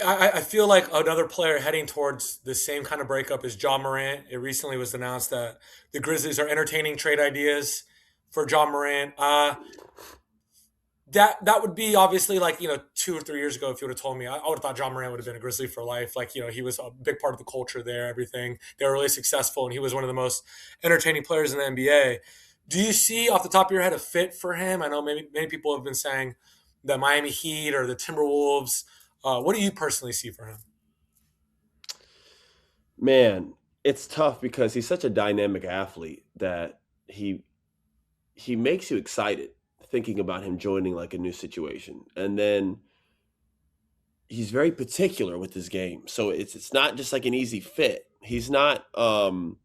I feel like another player heading towards the same kind of breakup is Ja Morant. It recently was announced that the Grizzlies are entertaining trade ideas for Ja Morant. That would be obviously like 2 or 3 years ago. If you would have told me, I would have thought John Moran would have been a Grizzly for life. Like he was a big part of the culture there. Everything they were really successful, and he was one of the most entertaining players in the NBA. Do you see off the top of your head a fit for him? I know maybe many people have been saying the Miami Heat or the Timberwolves. What do you personally see for him? Man, it's tough because he's such a dynamic athlete that he he makes you excited thinking about him joining like a new situation. And then he's very particular with his game. So it's not just like an easy fit. He's not and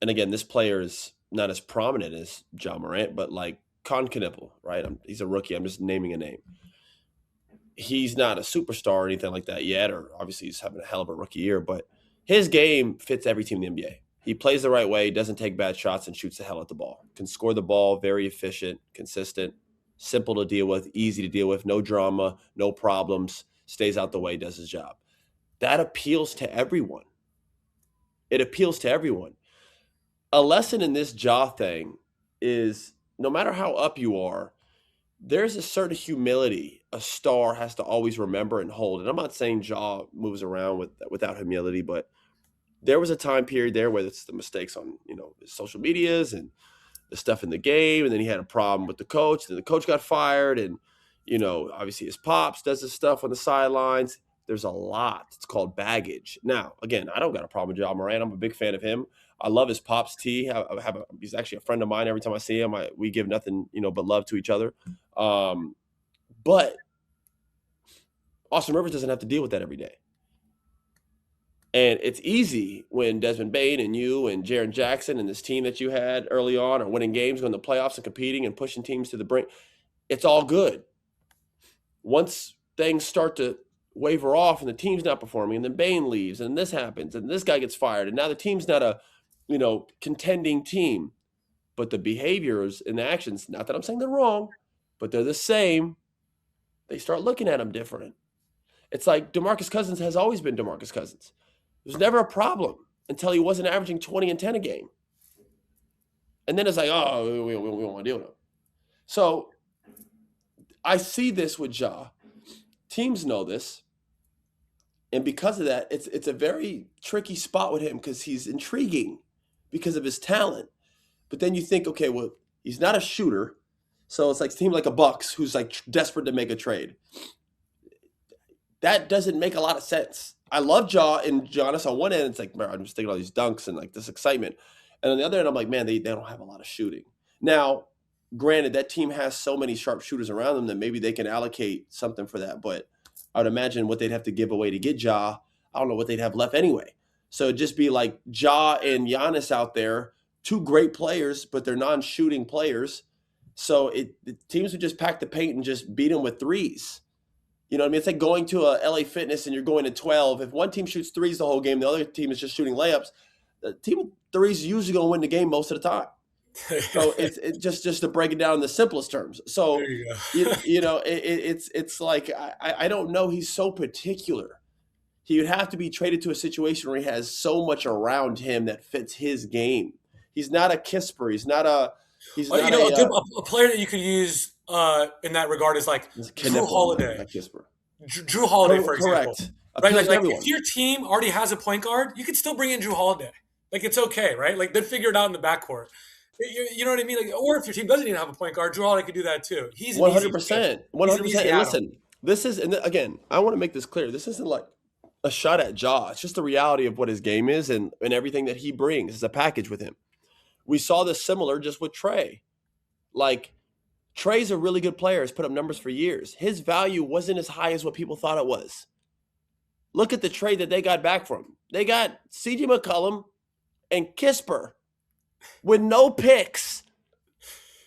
again, this player is not as prominent as John Morant, but like Con right? He's a rookie. I'm just naming a name. He's not a superstar or anything like that yet, or obviously he's having a hell of a rookie year, but his game fits every team in the NBA. He plays the right way, doesn't take bad shots, and shoots the hell at the ball. Can score the ball, very efficient, consistent, simple to deal with, easy to deal with, no drama, no problems, stays out the way, does his job. That appeals to everyone. It appeals to everyone. A lesson in this jaw thing is no matter how up you are, there's a certain humility a star has to always remember and hold. And I'm not saying Jaw moves around without humility, but there was a time period there where it's the mistakes on his social medias and the stuff in the game, and then he had a problem with the coach. Then the coach got fired, and obviously his pops does his stuff on the sidelines. There's a lot. It's called baggage. Now, again, I don't got a problem with Ja Morant. I'm a big fan of him. I love his pops T. He's actually a friend of mine. Every time I see him, we give nothing but love to each other. But Austin Rivers doesn't have to deal with that every day. And it's easy when Desmond Bane and you and Jaren Jackson and this team that you had early on are winning games, going to the playoffs and competing and pushing teams to the brink. It's all good. Once things start to waver off and the team's not performing, and then Bane leaves, and this happens, and this guy gets fired, and now the team's not a contending team. But the behaviors and the actions, not that I'm saying they're wrong, but they're the same. They start looking at them different. It's like DeMarcus Cousins has always been DeMarcus Cousins. There's never a problem until he wasn't averaging 20 and 10 a game. And then it's like, oh, we don't want to deal with him. So I see this with Ja. Teams know this. And because of that, it's a very tricky spot with him because he's intriguing because of his talent. But then you think, okay, well, he's not a shooter. So it's like a team like a Bucks who's like desperate to make a trade. That doesn't make a lot of sense. I love Ja and Giannis on one end. It's like, man, I'm just thinking all these dunks and like this excitement. And on the other end, I'm like, man, they don't have a lot of shooting. Now, granted, that team has so many sharp shooters around them that maybe they can allocate something for that. But I would imagine what they'd have to give away to get Ja, I don't know what they'd have left anyway. So it'd just be like Ja and Giannis out there, two great players, but they're non-shooting players. So the teams would just pack the paint and just beat them with threes. You know what I mean? It's like going to a LA Fitness and you're going to 12. If one team shoots threes the whole game, the other team is just shooting layups. The team with threes is usually going to win the game most of the time. So it's just to break it down in the simplest terms. So There you go. it's like I don't know. He's so particular. He would have to be traded to a situation where he has so much around him that fits his game. He's not a Kisper. He's not a. He's Well, not a. a player that you could use in that regard is like Drew Knipple, not, Holiday. not Kisper. Drew Holiday, for example, Correct. right? Appeals to If everyone. your team already has a point guard, you could still bring in Drew Holiday. Like it's okay, right? Like they'd figure it out in the backcourt. You know what I mean? Like, or if your team doesn't even have a point guard, Drew Holiday could do that too. He's an One easy hundred fit. percent. One He's hundred an percent. easy And add-on. listen, this is and again, I want to make this clear. This isn't like a shot at Ja. It's just the reality of what his game is and everything that he brings as a package with him. We saw this similar just with Trey. Like Trey's a really good player. Has put up numbers for years. His value wasn't as high as what people thought it was. Look at the trade that they got back from him. They got CJ McCollum and Kisper with no picks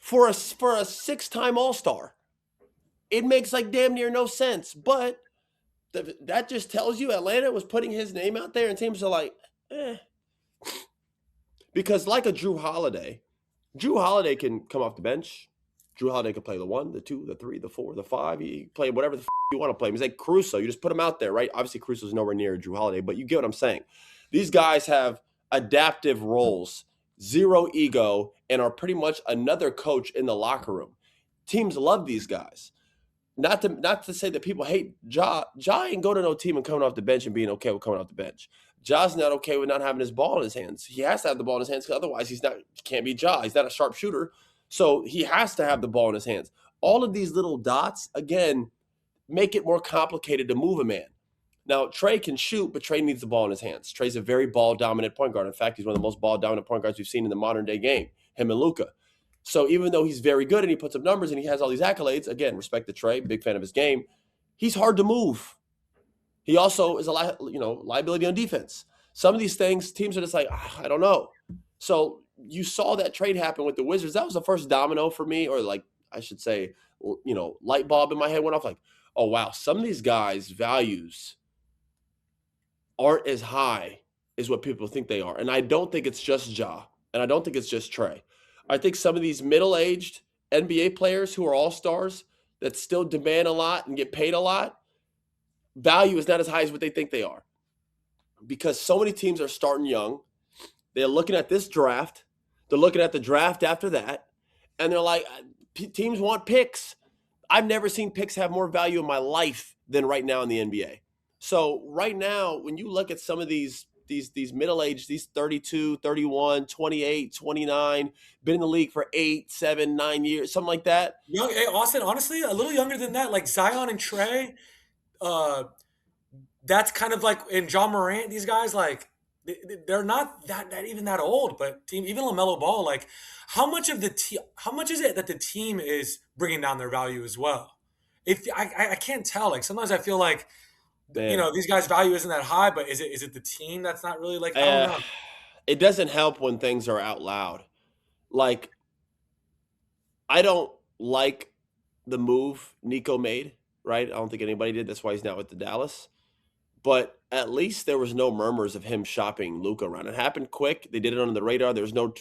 for a 6-time All-Star. It makes like damn near no sense. But that just tells you Atlanta was putting his name out there and teams are like, eh. Because like a Drew Holiday can come off the bench, Drew Holiday could play the 1, the 2, the 3, the 4, the 5. He can play whatever the you want to play. He's like Caruso. You just put him out there, right? Obviously, Caruso's nowhere near Drew Holiday, but you get what I'm saying. These guys have adaptive roles, zero ego, and are pretty much another coach in the locker room. Teams love these guys. Not to say that people hate Ja. Ja ain't go to no team and coming off the bench and being okay with coming off the bench. Ja's not okay with not having his ball in his hands. He has to have the ball in his hands because otherwise he can't be Ja. He's not a sharpshooter. So he has to have the ball in his hands. All of these little dots, again, make it more complicated to move a man. Now, Trey can shoot, but Trey needs the ball in his hands. Trey's a very ball-dominant point guard. In fact, he's one of the most ball-dominant point guards we've seen in the modern-day game, him and Luka. So even though he's very good and he puts up numbers and he has all these accolades, again, respect to Trey, big fan of his game, he's hard to move. He also is a liability on defense. Some of these things, teams are just like, I don't know. So you saw that trade happen with the Wizards. That was the first domino for me, or like I should say, light bulb in my head went off like, oh, wow, some of these guys' values aren't as high as what people think they are. And I don't think it's just Ja, and I don't think it's just Trey. I think some of these middle-aged NBA players who are all-stars that still demand a lot and get paid a lot, value is not as high as what they think they are. Because so many teams are starting young. They're looking at this draft. They're looking at the draft after that. And they're like, teams want picks. I've never seen picks have more value in my life than right now in the NBA. So right now, when you look at some of these middle-aged, these 32, 31, 28, 29, been in the league for 8, 7, 9 years, something like that. Young, hey, Austin, honestly, a little younger than that, like Zion and Trey. Uh, that's kind of like in Ja Morant. These guys, like, they're not that even that old, but even LaMelo Ball, like, how much is it that the team is bringing down their value as well? If I can't tell. Like sometimes I feel like Man, these guys' value isn't that high, but is it the team that's not really like I don't uh, know. it doesn't help when things are out loud. Like, I don't like the move Nico made, right? I don't think anybody did. That's why he's not with the Dallas. But at least there was no murmurs of him shopping Luka around. It happened quick. They did it under the radar. There's no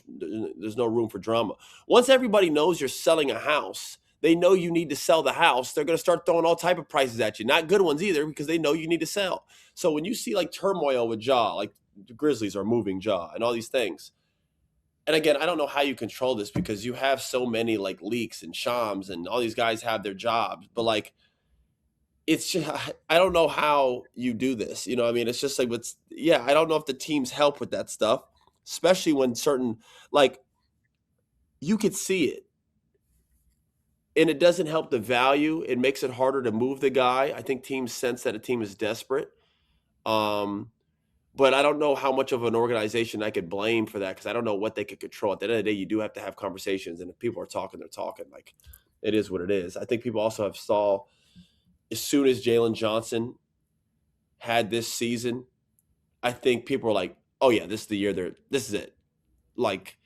room for drama. Once everybody knows you're selling a house, they know you need to sell the house. They're going to start throwing all type of prices at you. Not good ones either, because they know you need to sell. So when you see like turmoil with Ja, like the Grizzlies are moving Ja and all these things. And again, I don't know how you control this because you have so many like leaks and Shams and all these guys have their jobs, but like it's just, I don't know how you do this. You know what I mean? It's just like, I don't know if the teams help with that stuff, especially when certain, like, you could see it and it doesn't help the value. It makes it harder to move the guy. I think teams sense that a team is desperate. But I don't know how much of an organization I could blame for that because I don't know what they could control. At the end of the day, you do have to have conversations, and if people are talking, they're talking. Like, it is what it is. I think people also have saw as soon as Jalen Johnson had this season, I think people are like, "Oh yeah, this is the year. This is it. Like,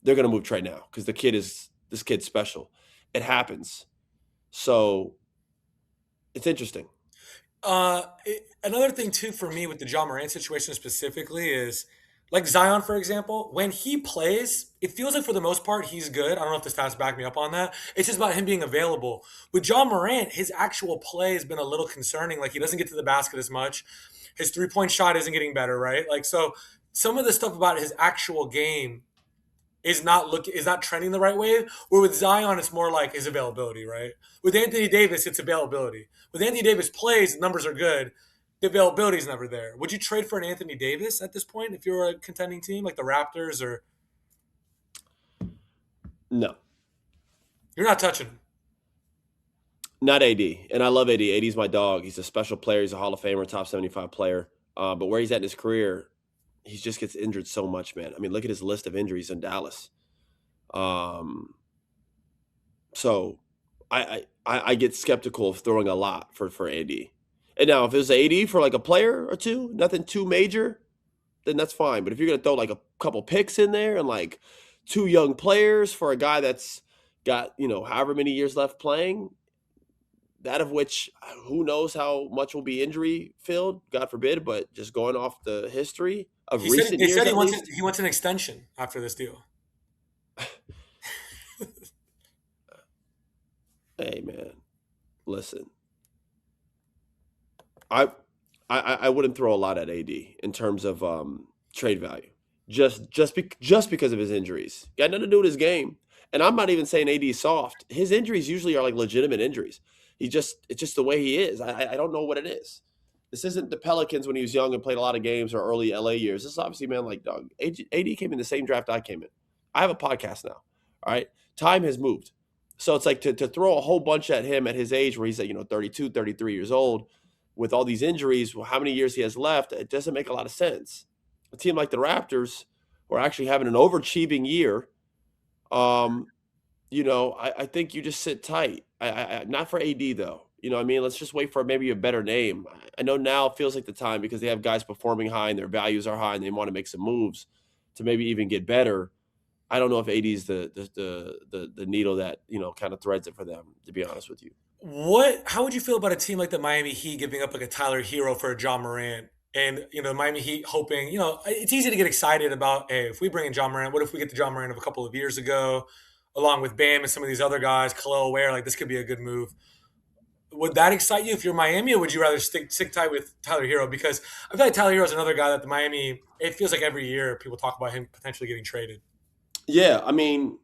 they're gonna move Trey now because this kid's special." It happens, so it's interesting. Another thing too for me with the John Morant situation specifically is like Zion, for example, when he plays, it feels like for the most part he's good. I don't know if the stats back me up on that. It's just about him being available. With John Morant, his actual play has been a little concerning. Like he doesn't get to the basket as much. His 3-point shot isn't getting better, right? Like so some of the stuff about his actual game is not trending the right way. Where with Zion, it's more like his availability, right? With Anthony Davis, it's availability. With Anthony Davis plays, numbers are good. The availability is never there. Would you trade for an Anthony Davis at this point if you were a contending team like the Raptors or No, you're not touching him? not AD, and I love AD. AD's my dog. He's a special player. He's a Hall of Famer, top 75 player. But where he's at in his career, he just gets injured so much, man. I mean, look at his list of injuries in Dallas. Um, so I get skeptical of throwing a lot for AD. And now if it was AD for like a player or two, nothing too major, then that's fine. But if you're gonna throw like a couple picks in there and like two young players for a guy that's got however many years left playing, that of which who knows how much will be injury filled, God forbid. But just going off the history of He said recent they years said he at wants least, he wants an extension after this deal. Hey man, listen, I I wouldn't throw a lot at AD in terms of trade value. Just because of his injuries. Got nothing to do with his game. And I'm not even saying AD is soft. His injuries usually are like legitimate injuries. It's just the way he is. I don't know what it is. This isn't the Pelicans when he was young and played a lot of games or early LA years. This is obviously man like dog. AD came in the same draft I came in. I have a podcast now. All right. Time has moved. So it's like to throw a whole bunch at him at his age where he's at, 32, 33 years old with all these injuries, how many years he has left, it doesn't make a lot of sense. A team like the Raptors, who are actually having an overachieving year, um, I think you just sit tight. Not for AD though. You know what I mean? Let's just wait for maybe a better name. I know now feels like the time because they have guys performing high and their values are high and they want to make some moves to maybe even get better. I don't know if AD is the needle that kind of threads it for them. To be honest with you. How would you feel about a team like the Miami Heat giving up like a Tyler Hero for a Ja Morant? And Miami Heat hoping, it's easy to get excited about, hey, if we bring in Ja Morant, what if we get the Ja Morant of a couple of years ago, along with Bam and some of these other guys, Khalil Ware, like this could be a good move. Would that excite you if you're Miami, or would you rather stick tight with Tyler Hero? Because I feel like Tyler Hero is another guy that the Miami. It feels like every year people talk about him potentially getting traded. Yeah, I mean,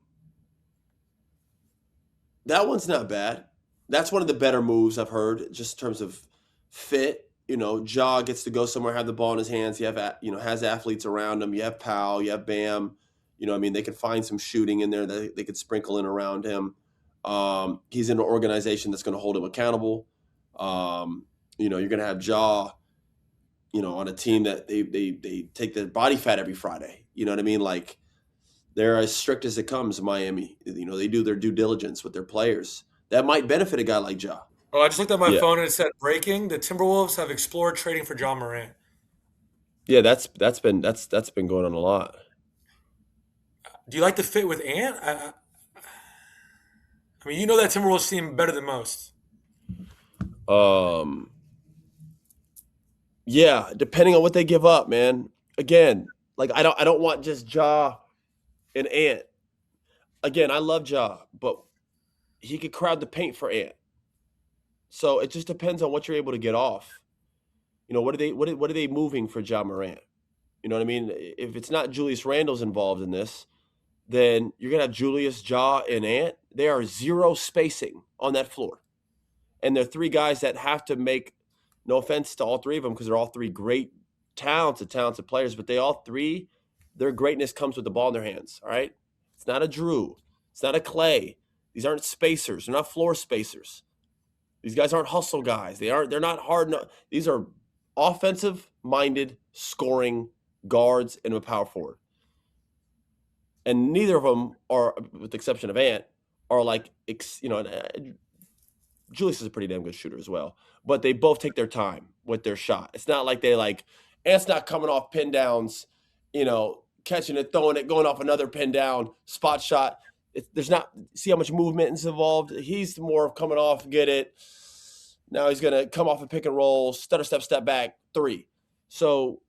that one's not bad. That's one of the better moves I've heard, just in terms of fit. Ja gets to go somewhere, have the ball in his hands. You have, has athletes around him. You have Powell, you have Bam. I mean, they could find some shooting in there that they could sprinkle in around him. He's in an organization that's going to hold him accountable. You're going to have Ja, on a team that they take their body fat every Friday. You know what I mean? Like they're as strict as it comes. Miami, they do their due diligence with their players. That might benefit a guy like Ja. Oh, I just looked at my Yeah, phone and it said breaking: the Timberwolves have explored trading for Ja Morant. yeah, that's been going on a lot. Do you like the fit with Ant? I mean, that Timberwolves team better than most. Um, yeah, depending on what they give up, man. Again, like I don't want just Ja and Ant. Again, I love Ja, but he could crowd the paint for Ant. So it just depends on what you're able to get off. What are they moving for Ja Morant? You know what I mean? If it's not Julius Randle's involved in this, then you're gonna have Julius, Ja, and Ant. There are zero spacing on that floor, and they're three guys that have to make. No offense to all three of them, because they're all three great, talented players, but their greatness comes with the ball in their hands. All right, it's not a Drew, it's not a Clay. These aren't spacers. They're not floor spacers. These guys aren't hustle guys. They're not hard. These are offensive minded, scoring guards and a power forward. And neither of them are, with the exception of Ant, are like, Julius is a pretty damn good shooter as well. But they both take their time with their shot. It's not like Ant's not coming off pin downs, catching it, throwing it, going off another pin down, spot shot. There's not, see how much movement is involved. He's more of coming off, get it. Now he's going to come off a pick and roll, stutter step back, three. So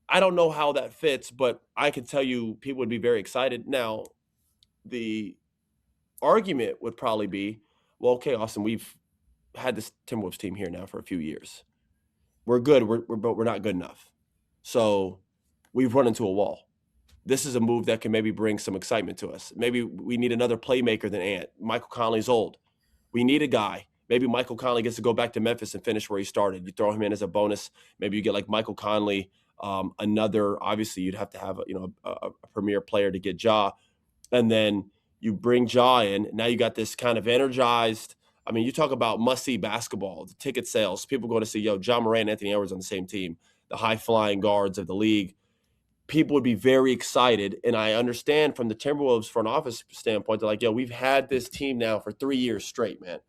I don't know how that fits, but I can tell you people would be very excited. Now, the argument would probably be, well, okay, Austin, we've had this Timberwolves team here now for a few years. We're good, but we're not good enough. So we've run into a wall. This is a move that can maybe bring some excitement to us. Maybe we need another playmaker than Ant. Michael Conley's old. We need a guy. Maybe Michael Conley gets to go back to Memphis and finish where he started. You throw him in as a bonus. Maybe you get like Michael Conley. Obviously, you'd have to have a premier player to get Ja, and then you bring Ja in. Now you got this kind of energized. I mean, you talk about must-see basketball, the ticket sales. People going to see, Ja Morant and Anthony Edwards on the same team, the high-flying guards of the league. People would be very excited, and I understand from the Timberwolves front office standpoint, they're like, we've had this team now for 3 years straight, man.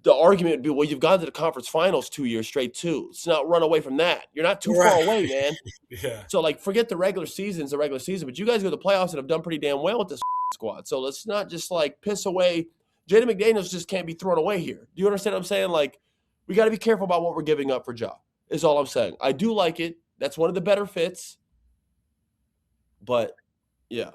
The argument would be, well, you've gone to the conference finals 2 years straight too. Let's not run away from that. You're not too far Right. away, man. Yeah. So, forget the regular season's the regular season, but you guys go to the playoffs and have done pretty damn well with this squad. So let's not just piss away. Jaden McDaniels just can't be thrown away here. Do you understand what I'm saying? We got to be careful about what we're giving up for Ja, is all I'm saying. I do like it. That's one of the better fits. But, yeah.